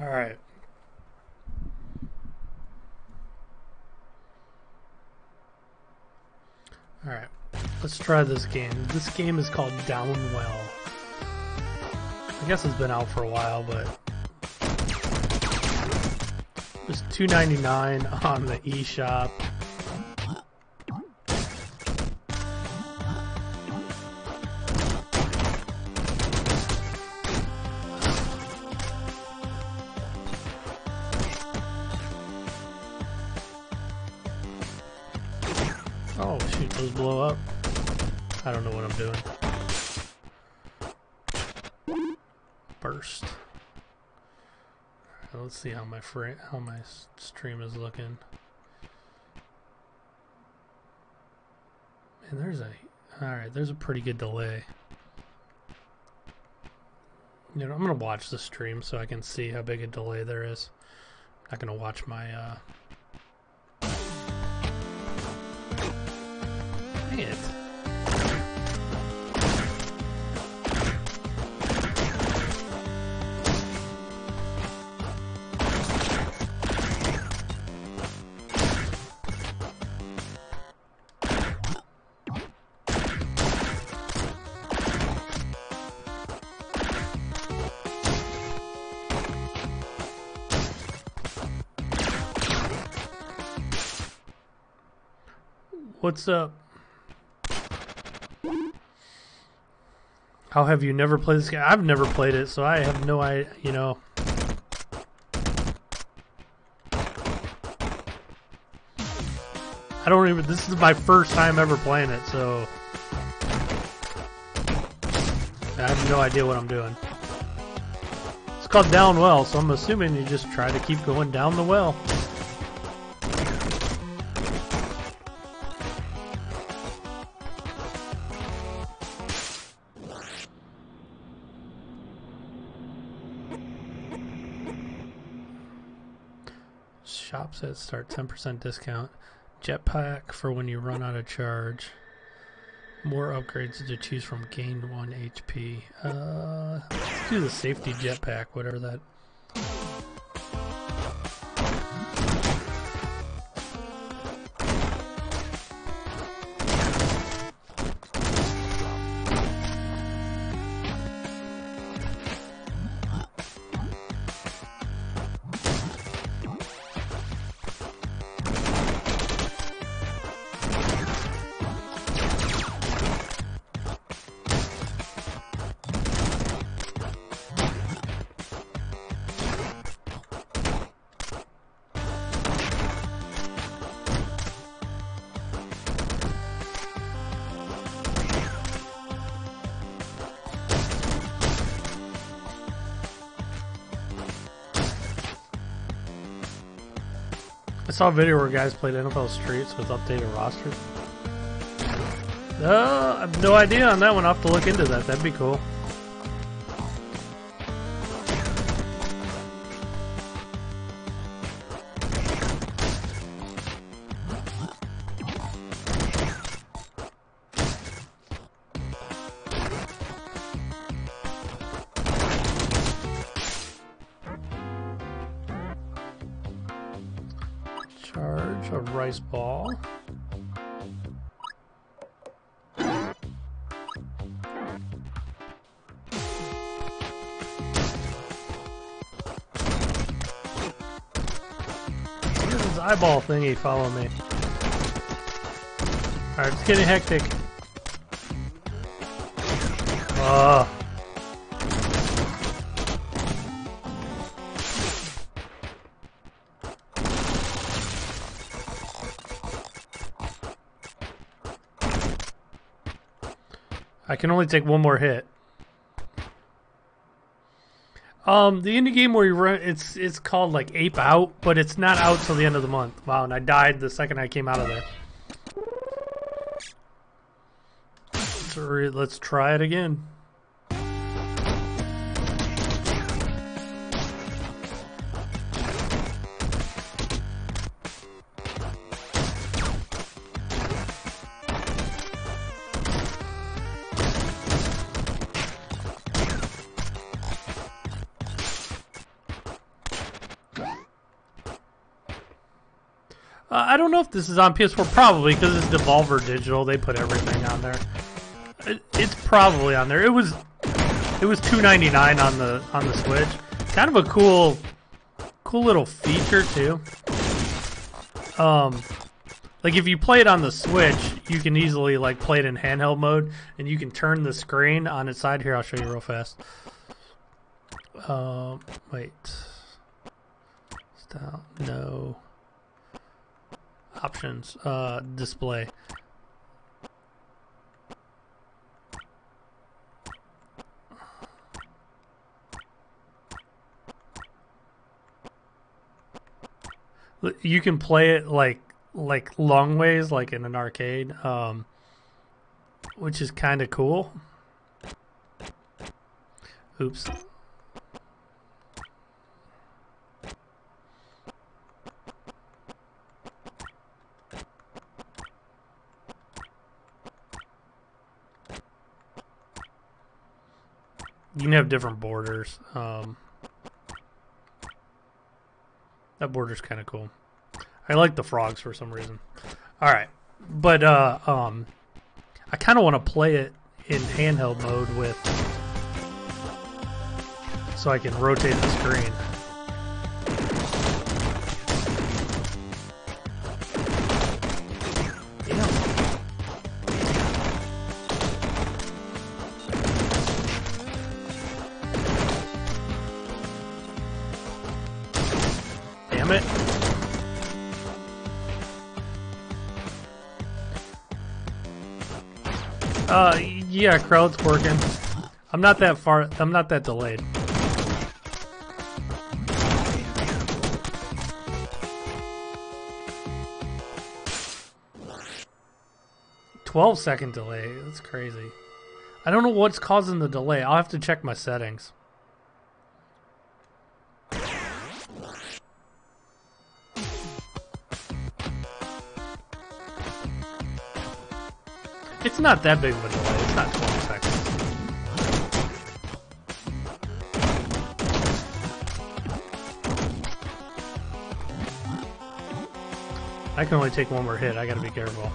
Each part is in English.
All right. All right. Let's try this game. This game is called DownWell. I guess it's been out for a while, but it was $2.99 on the eShop. Oh shoot, those blow up. I don't know what I'm doing. Burst. Alright, let's see how my stream is looking. And there's a pretty good delay. You know, I'm gonna watch the stream so I can see how big a delay there is. I'm not gonna watch my Dang it. What's up? How have you never played this game? I've never played it, so I have no idea, you know. I don't even, this is my first time ever playing it, so I have no idea what I'm doing. It's called DownWell, so I'm assuming you just try to keep going down the well. Shop says start 10% discount. Jetpack for when you run out of charge. More upgrades to choose from. Gain 1 HP. Let's do the safety jetpack, whatever that. I saw a video where guys played NFL Streets with updated rosters. I have no idea on that one. I'll have to look into that. That'd be cool. Charge a rice ball. This eyeball thingy follow me. Alright, it's getting hectic. I can only take one more hit. The indie game where you run, it's called like Ape Out, but it's not out till the end of the month. Wow, and I died the second I came out of there. So let's try it again. I don't know if this is on PS4. Probably, because it's Devolver Digital. They put everything on there. It's probably on there. It was $2.99 on the Switch. Kind of a cool little feature too. Like if you play it on the Switch, you can easily like play it in handheld mode, and you can turn the screen on its side. Here, I'll show you real fast. Wait. Stop. No. Options. Display. You can play it like long ways, like in an arcade, which is kind of cool. Oops. You can have different borders. That border's kind of cool. I like the frogs for some reason. Alright. But, I kind of want to play it in handheld mode with... so I can rotate the screen. Damn it. Yeah, crowd's working. I'm not that far. I'm not that delayed. "12-second delay. That's crazy. I don't know what's causing the delay. I'll have to check my settings. It's not that big of a delay. It's not 12 seconds. I can only take one more hit. I gotta be careful.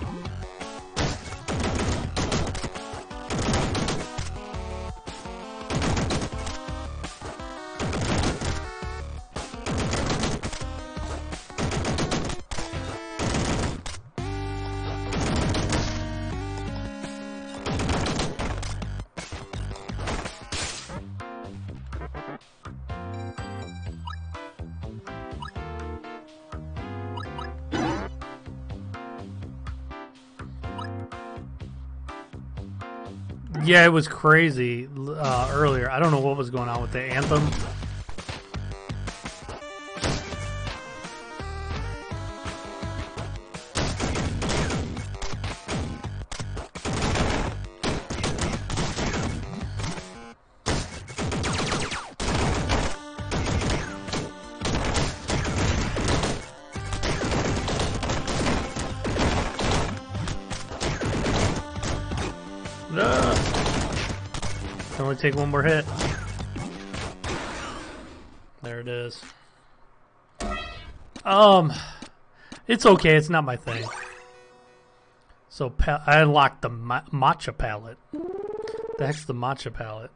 Yeah, it was crazy earlier. I don't know what was going on with the anthem. Can only take one more hit. There it is. It's okay. It's not my thing. So I unlocked the matcha palette. The heck's the matcha palette?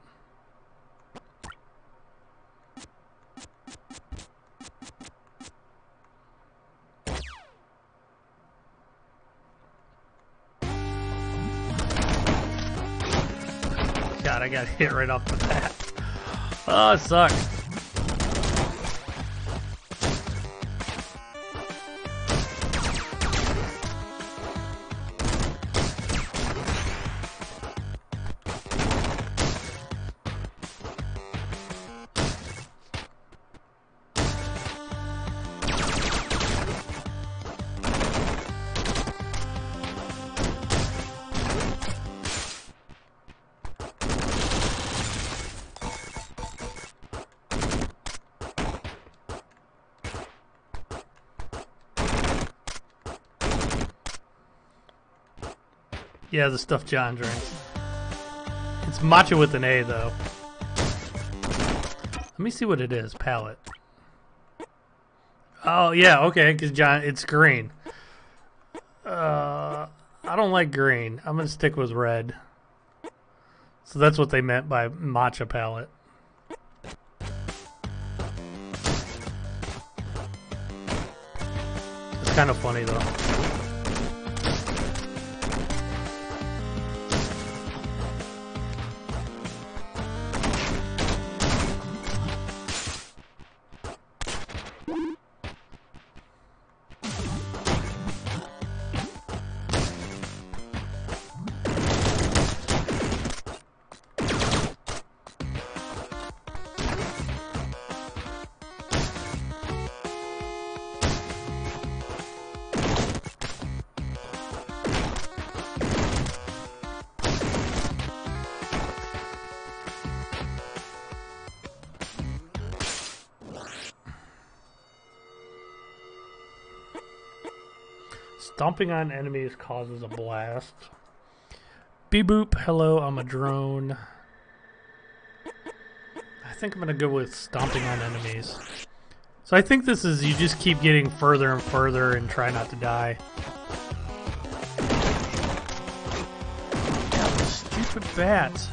God, I got hit right off the bat. Oh, it sucks. Yeah, the stuff John drinks. It's matcha with an A, though. Let me see what it is. Palette. Oh, yeah, okay, because John, it's green. I don't like green. I'm gonna stick with red. So that's what they meant by matcha palette. It's kind of funny though. Stomping on enemies causes a blast. Beep boop, hello, I'm a drone. I think I'm gonna go with stomping on enemies. So I think this is, you just keep getting further and further and try not to die. Yeah, those stupid bats.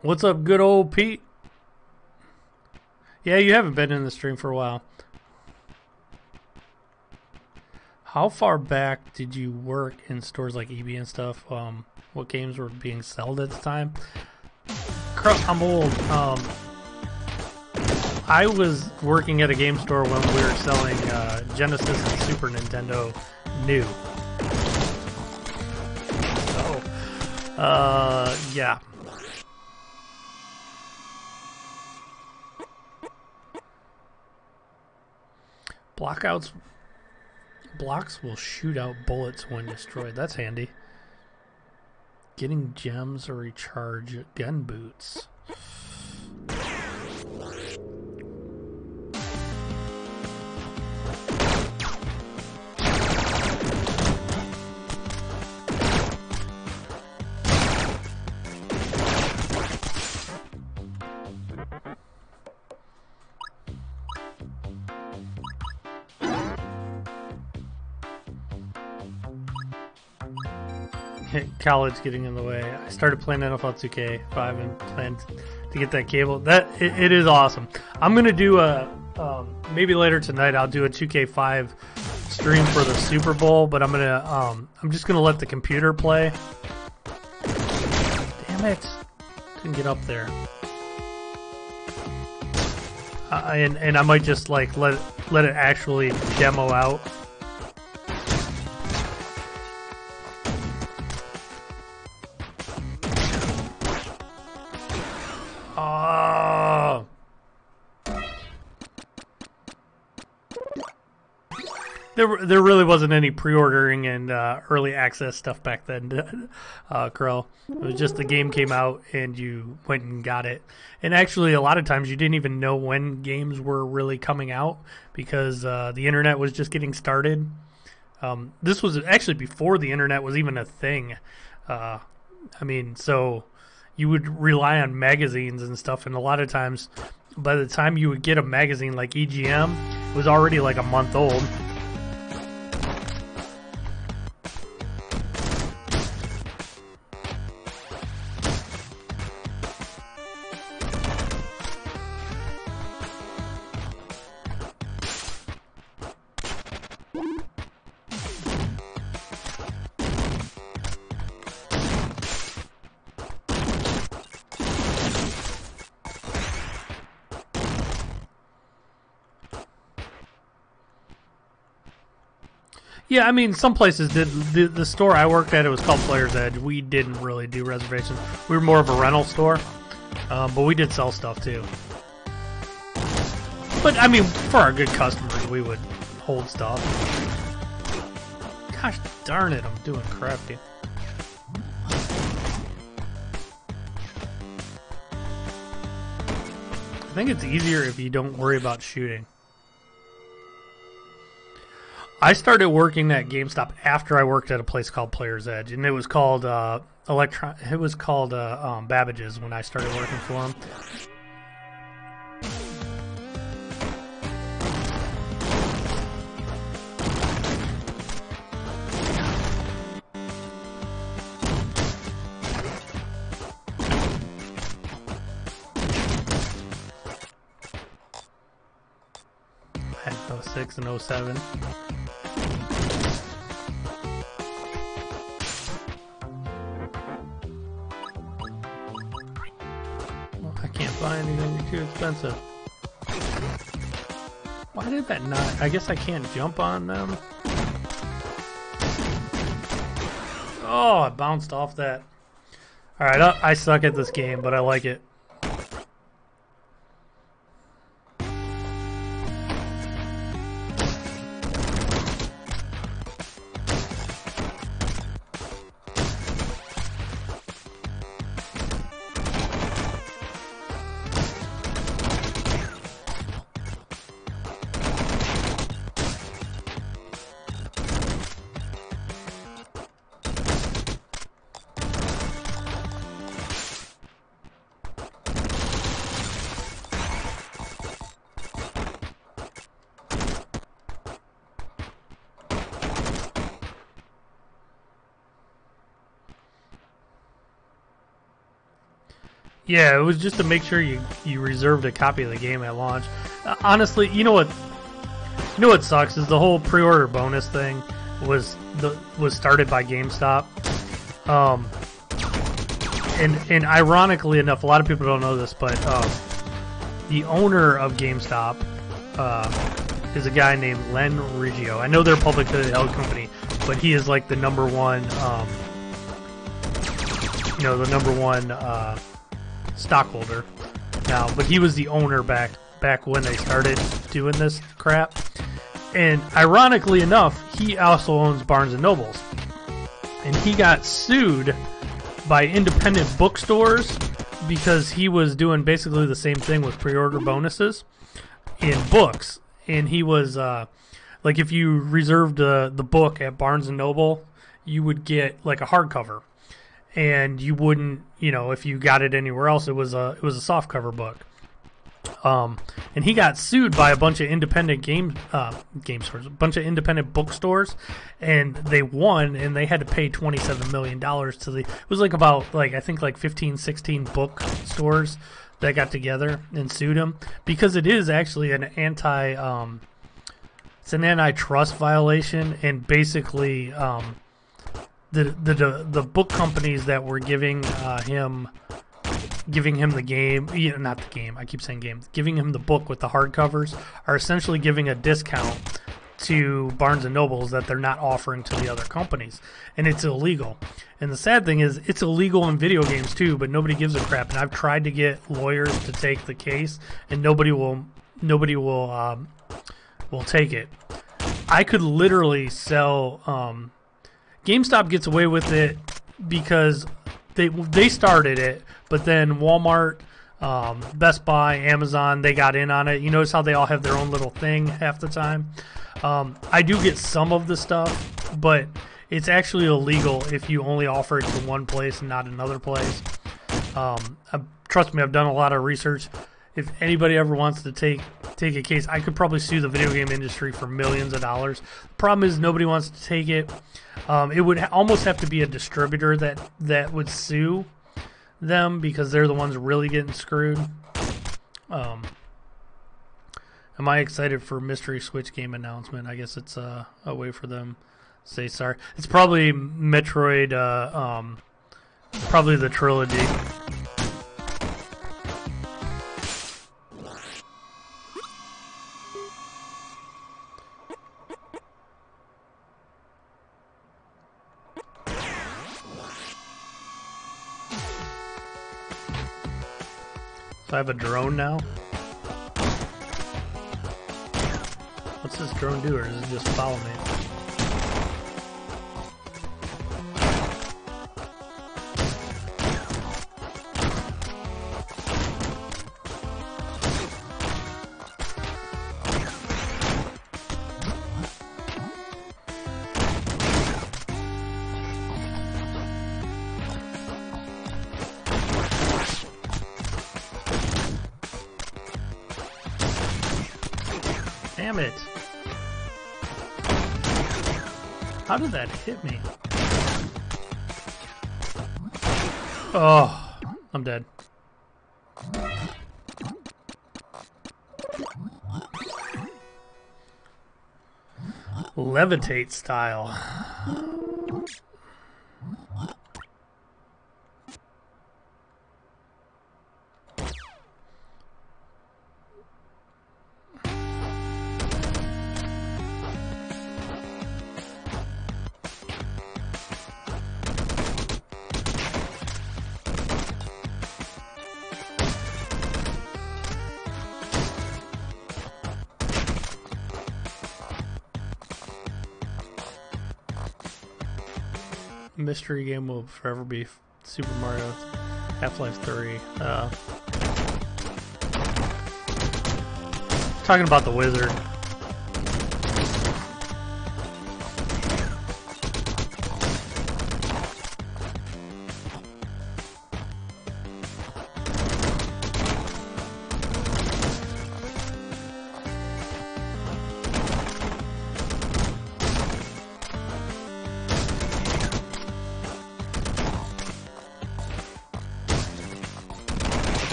What's up, good old Pete? Yeah, you haven't been in the stream for a while. How far back did you work in stores like EB and stuff? What games were being sold at the time? I'm old. I was working at a game store when we were selling Genesis and Super Nintendo new. So, yeah. Blocks will shoot out bullets when destroyed. That's handy. Getting gems or recharge gun boots. College getting in the way. I started playing NFL 2K5 and planned to get that cable. It is awesome. I'm gonna do a maybe later tonight. I'll do a 2K5 stream for the Super Bowl, but I'm just gonna let the computer play. Damn it! Couldn't get up there. And I might just like let it actually demo out. There really wasn't any pre-ordering and early access stuff back then, Crow. It was just the game came out and you went and got it. And actually, a lot of times you didn't even know when games were really coming out because the internet was just getting started. This was actually before the internet was even a thing. I mean, so you would rely on magazines and stuff, and a lot of times, by the time you would get a magazine like EGM, it was already like a month old. Yeah, I mean, some places did. The store I worked at, it was called Player's Edge. We didn't really do reservations. We were more of a rental store, but we did sell stuff too. But, I mean, for our good customers, we would hold stuff. Gosh darn it, I'm doing crafty. I think it's easier if you don't worry about shooting. I started working at GameStop after I worked at a place called Player's Edge, and it was called Babbage's when I started working for them. I had 06 and 07. I can't buy anything, they're too expensive. Why did that not? I guess I can't jump on them. Oh, I bounced off that. Alright, I suck at this game, but I like it. Yeah, it was just to make sure you reserved a copy of the game at launch. Honestly, you know what sucks is the whole pre-order bonus thing was started by GameStop. And ironically enough, a lot of people don't know this, but the owner of GameStop is a guy named Len Riggio. I know they're a publicly held company, but he is like the number one, stockholder now. But he was the owner back when they started doing this crap. And ironically enough, he also owns Barnes and Nobles, and he got sued by independent bookstores because he was doing basically the same thing with pre-order bonuses in books. And he was like, if you reserved the book at Barnes and Noble, you would get like a hardcover, and you wouldn't, if you got it anywhere else, it was a softcover book. And he got sued by a bunch of independent game stores, a bunch of independent bookstores, and they won, and they had to pay $27 million to it was like about, I think 15, 16 book stores that got together and sued him, because it is actually an it's an antitrust violation, and basically, the book companies that were giving him the game, not the game, I keep saying game, giving him the book with the hardcovers are essentially giving a discount to Barnes and Nobles that they're not offering to the other companies, and it's illegal. And the sad thing is, it's illegal in video games too, but nobody gives a crap. And I've tried to get lawyers to take the case, and nobody will take it. I could literally sell. GameStop gets away with it because they started it, but then Walmart, Best Buy, Amazon, they got in on it. You notice how they all have their own little thing half the time. I do get some of the stuff, but it's actually illegal if you only offer it to one place and not another place. Trust me, I've done a lot of research. If anybody ever wants to take a case, I could probably sue the video game industry for millions of dollars. The problem is nobody wants to take it. It would almost have to be a distributor that would sue them, because they're the ones really getting screwed. Am I excited for Mystery Switch game announcement? I guess it's a way for them to say sorry. It's probably Metroid, probably the trilogy. So I have a drone now. What's this drone do, or does it just follow me? Damn it! How did that hit me? Oh, I'm dead. Levitate style. Mystery game will forever be Super Mario Half-Life 3. Talking about the wizard.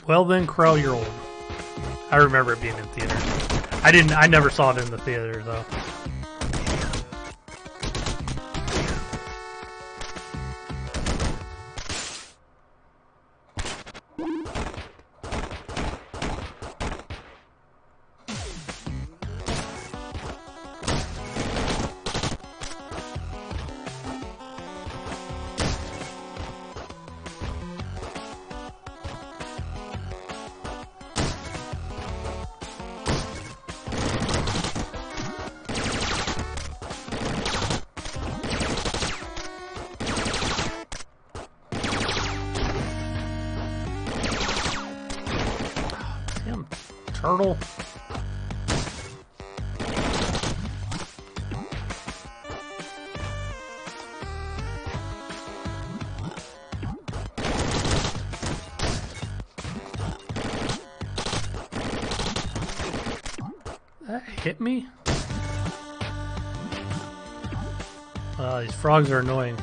Well then, Crow, you're old. I remember it being in theaters. I never saw it in the theater though. Turtle. That hit me? These frogs are annoying.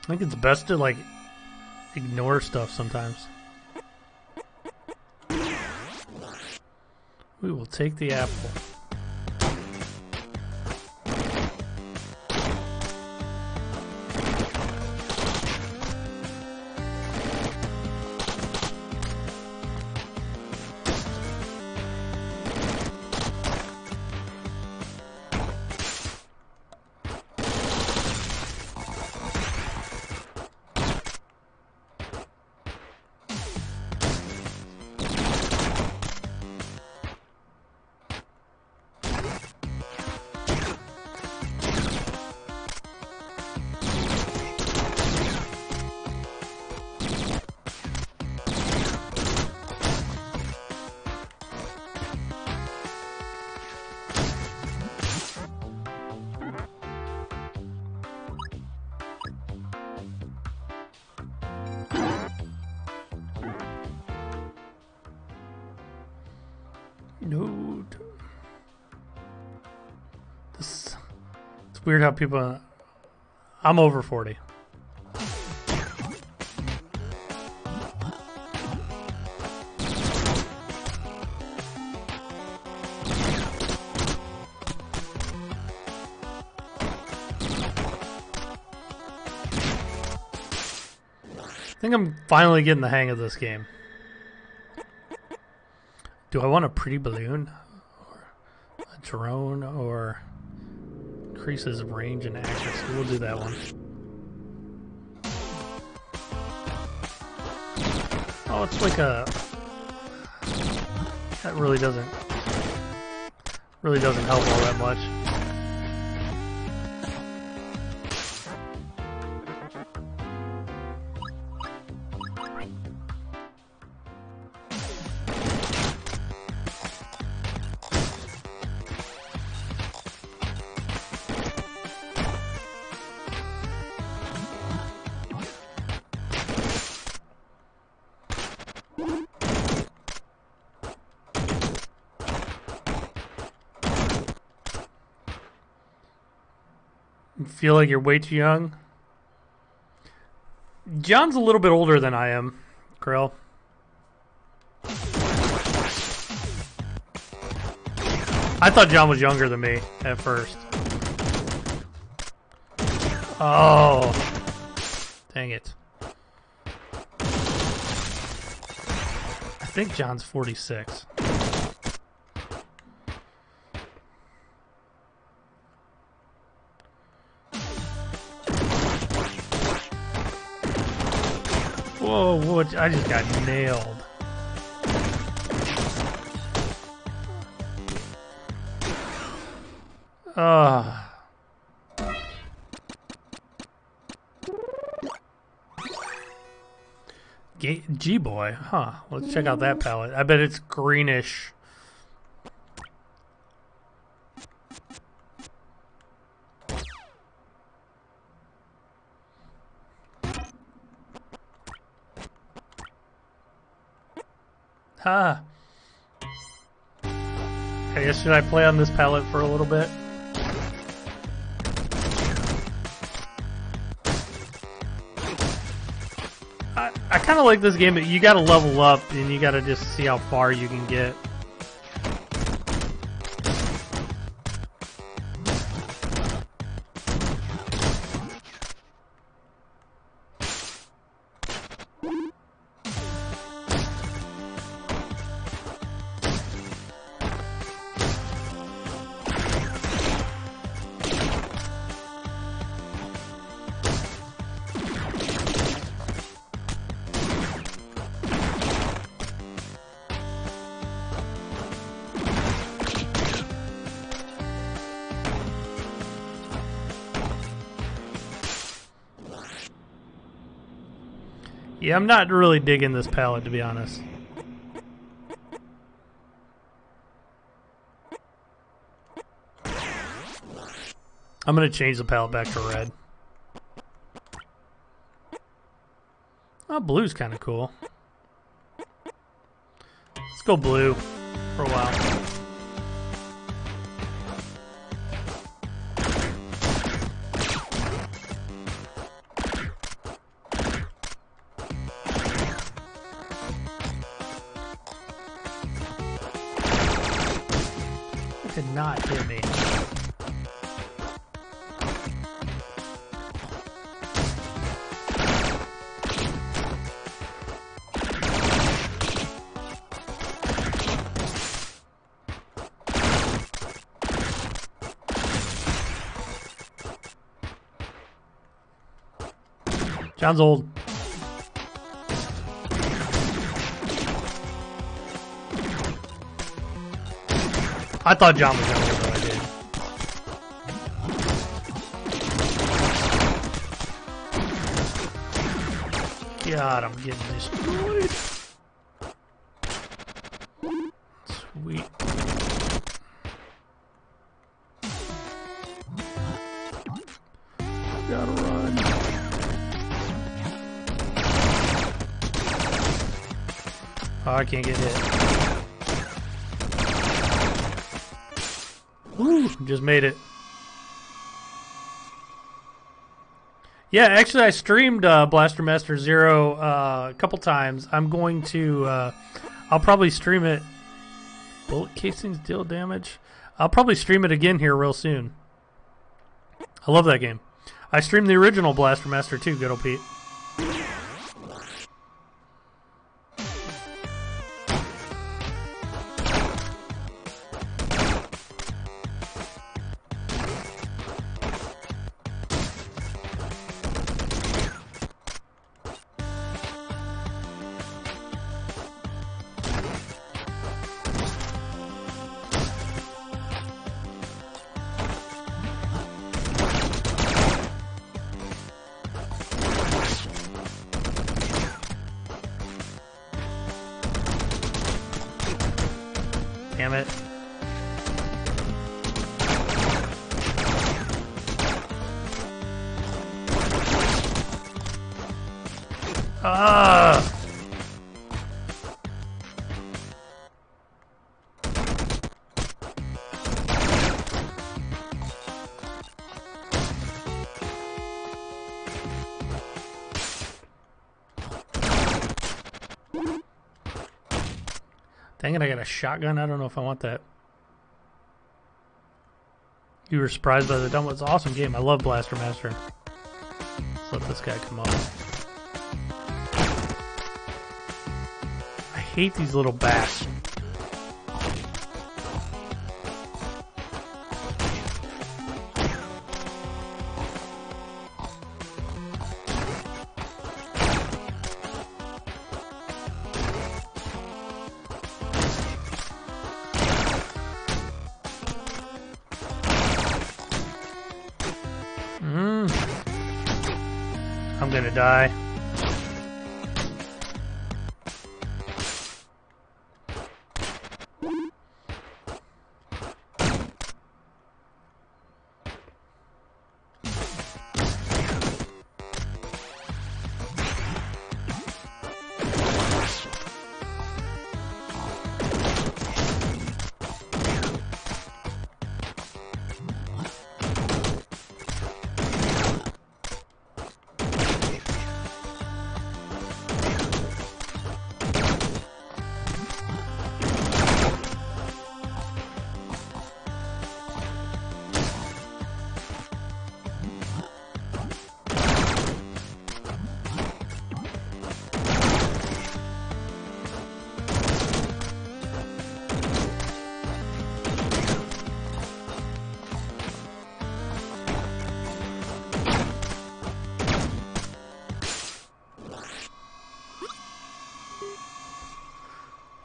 I think it's best to, like, ignore stuff sometimes. We will take the apple. No. It's weird how people... I'm over 40. I think I'm finally getting the hang of this game. Do I want a pretty balloon? Or a drone? Or increases range and accuracy? We'll do that one. Oh, it's like a... That really doesn't help all that much. Feel like you're way too young? John's a little bit older than I am, Krill. I thought John was younger than me at first. Oh. Dang it. I think John's 46. Whoa, whoa, I just got nailed. G-Boy, huh? Let's check out that palette. I bet it's greenish. Huh. I guess should I play on this palette for a little bit? I kind of like this game, but you gotta level up and you gotta just see how far you can get. Yeah, I'm not really digging this palette, to be honest. I'm going to change the palette back to red. Oh, blue's kind of cool. Let's go blue for a while. Did not hit me. John's old. I thought John was younger, but I did. God, I'm getting destroyed. Sweet. Gotta run. Oh, I can't get hit. Woo, just made it. Yeah, actually I streamed Blaster Master Zero a couple times. I'm going to, I'll probably stream it. Bullet casings deal damage. I'll probably stream it again here real soon. I love that game. I streamed the original Blaster Master too, good old Pete. Damn it. Ah! Dang it, I got a shotgun. I don't know if I want that. You were surprised by the DownWell. It's an awesome game. I love Blaster Master. Let's let this guy come up. I hate these little bats. I'm gonna die.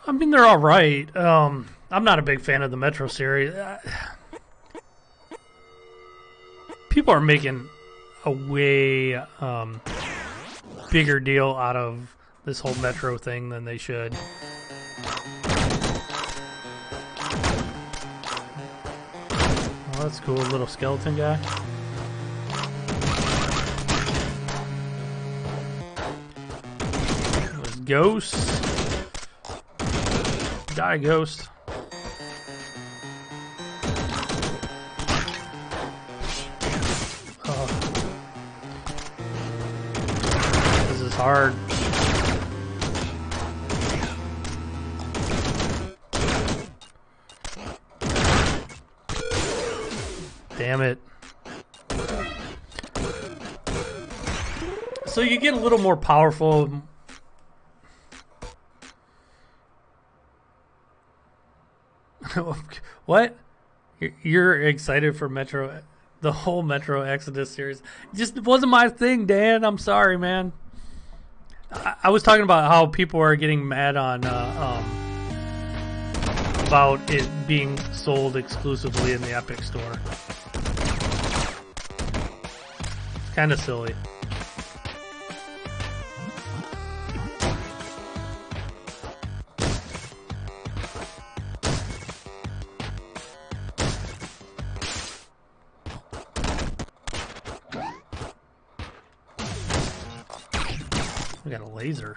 I mean, they're all right. I'm not a big fan of the Metro series. People are making a way bigger deal out of this whole Metro thing than they should. Oh, that's cool, little skeleton guy. There's ghosts. Die, ghost. Oh. This is hard. Damn it. So you get a little more powerful. What? You're excited for Metro, the whole Metro Exodus series? It just wasn't my thing, Dan. I'm sorry, man. I was talking about how people are getting mad on about it being sold exclusively in the Epic Store. It's kind of silly. We got a laser.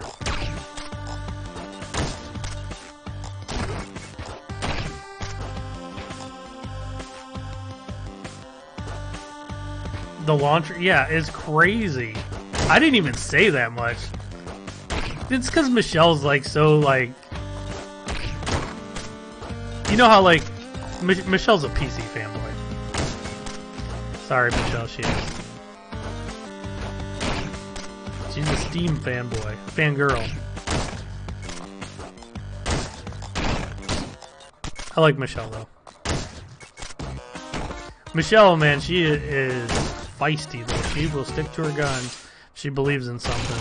The launcher, yeah, is crazy. I didn't even say that much. It's because Michelle's like so like, you know how like Michelle's a PC fanboy. Sorry, Michelle, she is. She's a Steam fanboy. Fangirl. I like Michelle, though. Michelle, man, she is feisty, though. She will stick to her guns. She believes in something.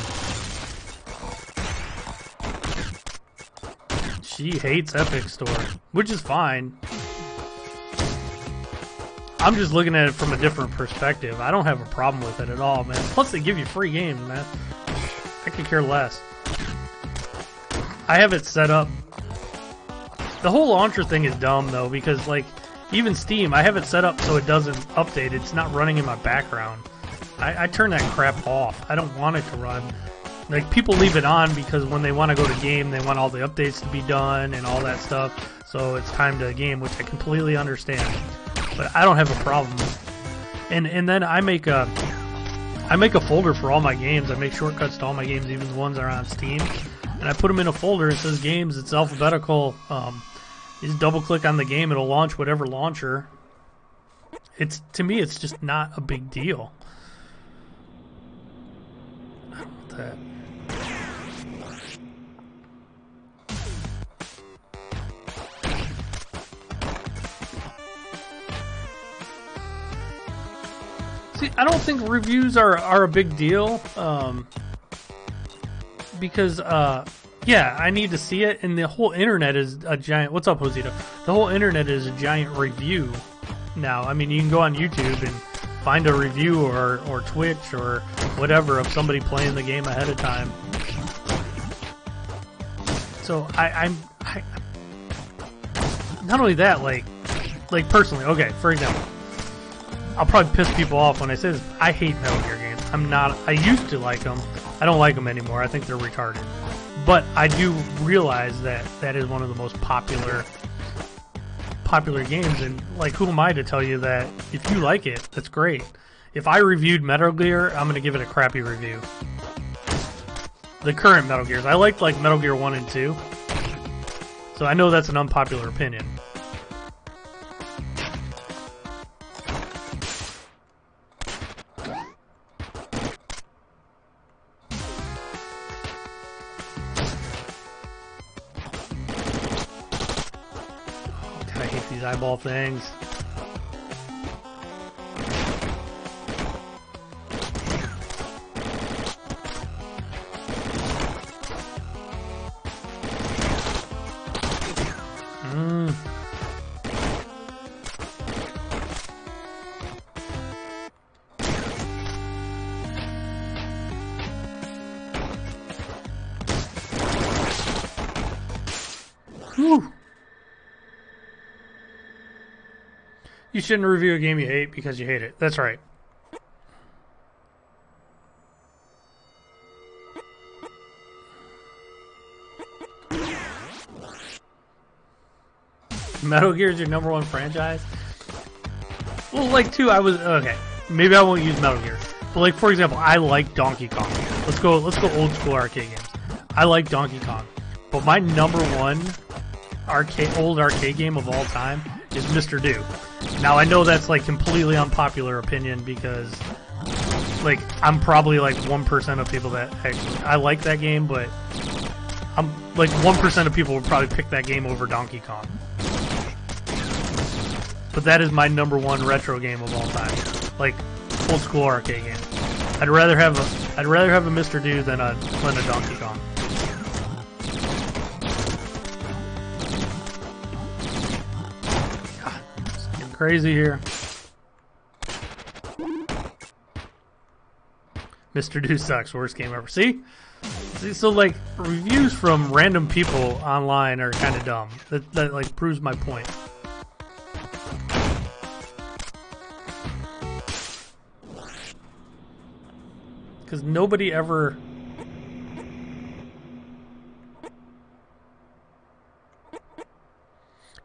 She hates Epic Store, which is fine. I'm just looking at it from a different perspective. I don't have a problem with it at all, man. Plus, they give you free games, man. I could care less. I have it set up. The whole launcher thing is dumb though, because like even Steam, I have it set up so it doesn't update. It's not running in my background. I turn that crap off. I don't want it to run. Like, people leave it on because when they want to go to game, they want all the updates to be done and all that stuff. So it's time to game, which I completely understand. But I don't have a problem. And then I make a folder for all my games. I make shortcuts to all my games, even the ones that are on Steam. And I put them in a folder. It says games. It's alphabetical. You just double click on the game. It'll launch whatever launcher. To me, it's just not a big deal. I don't want that. See, I don't think reviews are a big deal, because, yeah, I need to see it, and the whole internet is a giant... What's up, Josito? The whole internet is a giant review now. I mean, you can go on YouTube and find a review or Twitch or whatever of somebody playing the game ahead of time. So, I not only that, like personally, okay, for example, I'll probably piss people off when I say this. I hate Metal Gear games. I used to like them. I don't like them anymore. I think they're retarded. But I do realize that is one of the most popular games. And, like, who am I to tell you that if you like it, that's great. If I reviewed Metal Gear, I'm going to give it a crappy review. The current Metal Gears. I liked, like, Metal Gear 1 and 2. So I know that's an unpopular opinion. These eyeball things. Whew. You shouldn't review a game you hate because you hate it. That's right. Metal Gear is your #1 franchise? Well, like, too, okay. Maybe I won't use Metal Gear. But, like, for example, I like Donkey Kong. Let's go old school arcade games. I like Donkey Kong. But my #1 old arcade game of all time is Mr. Do. Now, I know that's, like, completely unpopular opinion because, like, I'm probably, like, 1% of people that actually... I like that game, but I'm, like, 1% of people would probably pick that game over Donkey Kong. But that is my #1 retro game of all time. Like, old school arcade game. I'd rather have a Mr. Do than a Donkey Kong. Crazy here. Mr. Do sucks. Worst game ever. See, so like reviews from random people online are kind of dumb. That like proves my point. Because nobody ever.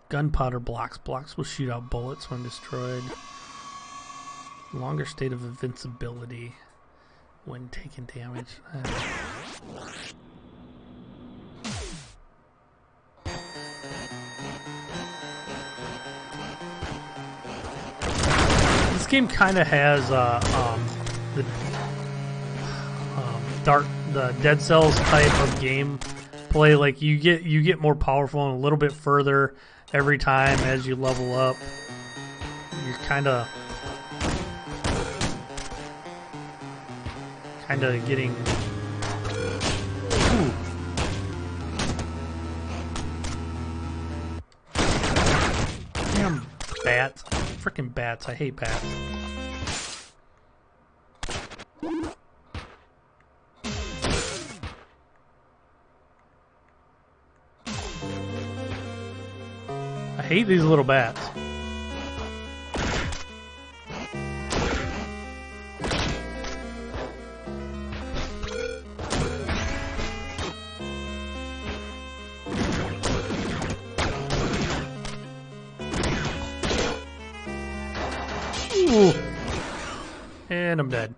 Gunpowder blocks. Blocks will shoot out bullets when destroyed. Longer state of invincibility when taking damage. This game kind of has the Dead Cells type of game play. Like you get more powerful and a little bit further every time as you level up. You're kind of getting. Ooh. Damn bats! Freaking bats! I hate bats. hate these little bats. Ooh. And I'm dead.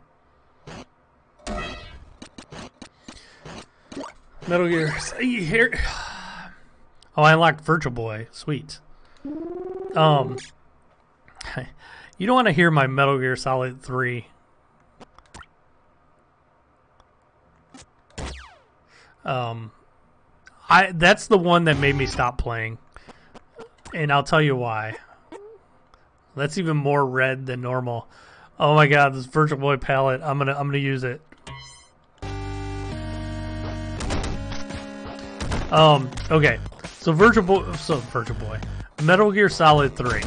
Metal Gear. Here. Oh, I unlocked Virtual Boy. Sweet. You don't want to hear my Metal Gear Solid 3. That's the one that made me stop playing. And I'll tell you why. That's even more red than normal. Oh my god, this Virtual Boy palette. I'm gonna use it. Okay. So Virtual Boy. Metal Gear Solid 3.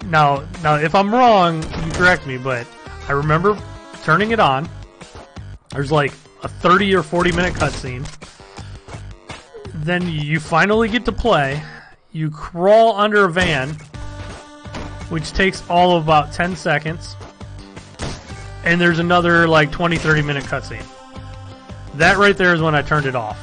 Now if I'm wrong, you correct me, but I remember turning it on. There's like a 30 or 40 minute cutscene. Then you finally get to play. You crawl under a van, which takes all of about 10 seconds. And there's another like 20-30 minute cutscene. That right there is when I turned it off.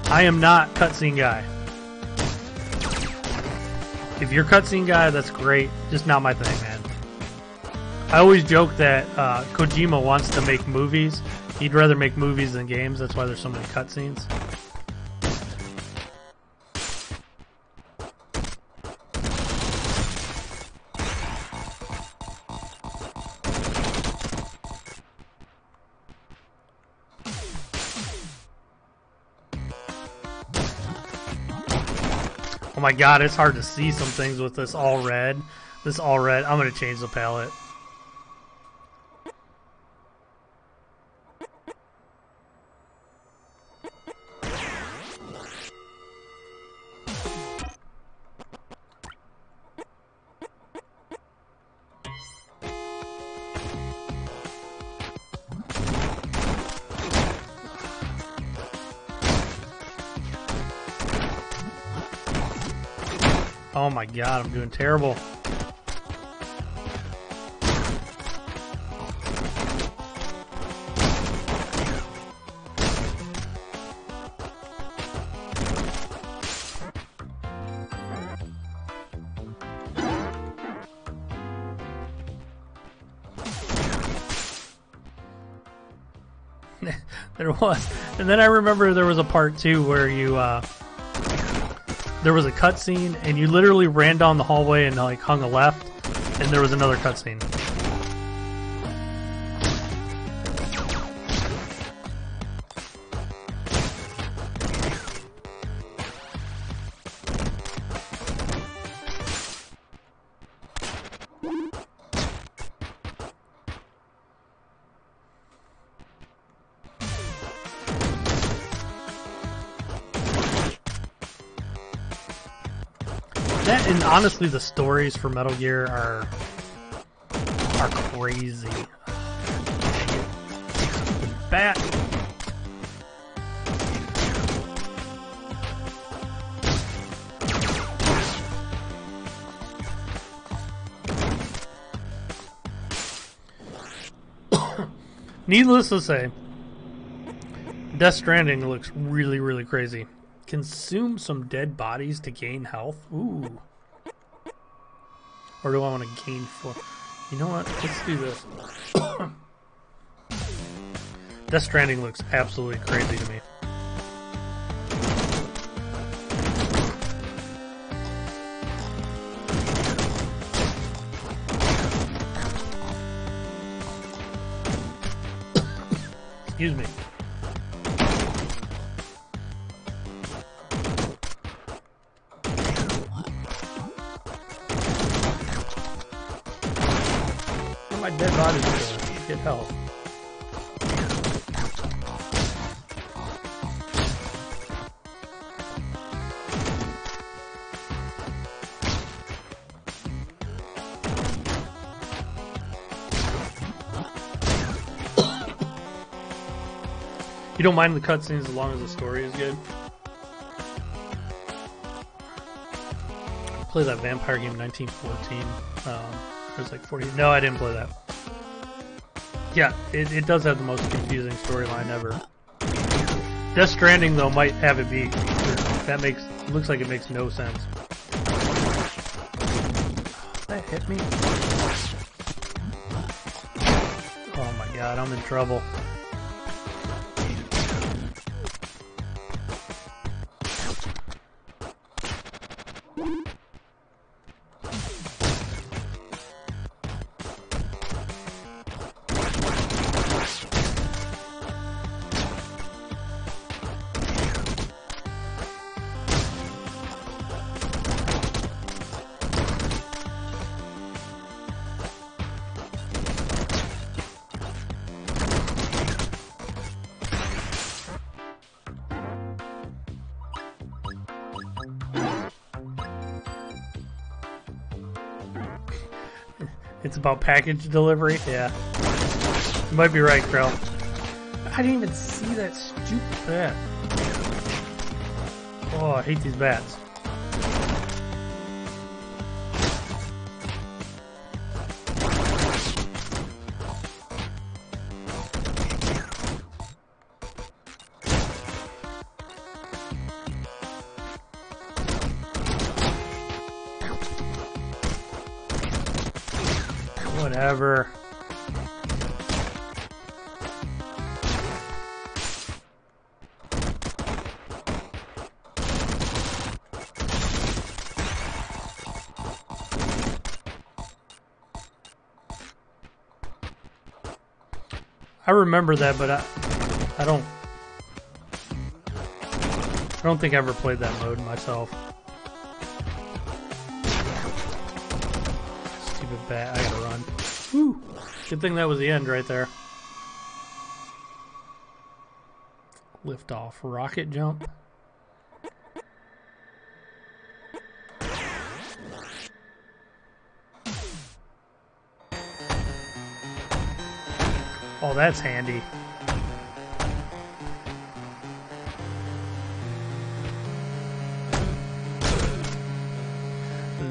I am not cutscene guy. If you're cutscene guy, that's great. Just not my thing, man. I always joke that Kojima wants to make movies. He'd rather make movies than games. That's why there's so many cutscenes. Oh my god, it's hard to see some things with this all red. This all red. I'm going to change the palette. Oh my god, I'm doing terrible. There was. And then I remember there was a part 2 where you there was a cutscene, and you literally ran down the hallway and like hung a left, and there was another cutscene. That, and honestly, the stories for Metal Gear are crazy. Bat. Needless to say, Death Stranding looks really, really crazy. Consume some dead bodies to gain health? Ooh. Or do I want to gain 4? You know what? Let's do this. Death Stranding looks absolutely crazy to me. Excuse me. My dead body's gonna get help. You don't mind the cutscenes as long as the story is good? I played that vampire game 1914. It was like 40. No, I didn't play that. Yeah, it does have the most confusing storyline ever. Death Stranding though might have it beat. That looks like it makes no sense. That hit me. Oh my god, I'm in trouble. It's about package delivery? Yeah. You might be right, Krell. I didn't even see that stupid bat. Oh, I hate these bats. Whatever. I remember that, but I don't think I ever played that mode myself. Stupid bat, I gotta run. Whew. Good thing that was the end right there. Lift off, rocket jump. Oh, that's handy.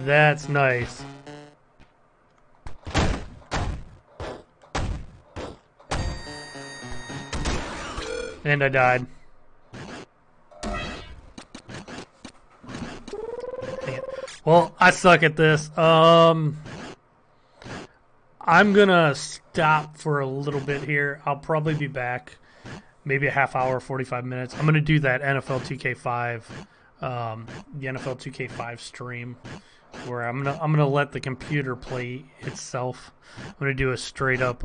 That's nice. And I died. Well, I suck at this. I'm gonna stop for a little bit here. I'll probably be back maybe a half hour, 45 minutes. I'm gonna do that NFL 2K5, the NFL 2K5 stream, where I'm gonna let the computer play itself. I'm gonna do a straight up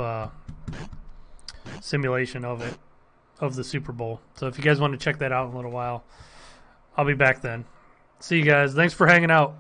simulation of it, of the Super Bowl. So if you guys want to check that out in a little while, I'll be back then. See you guys. Thanks for hanging out.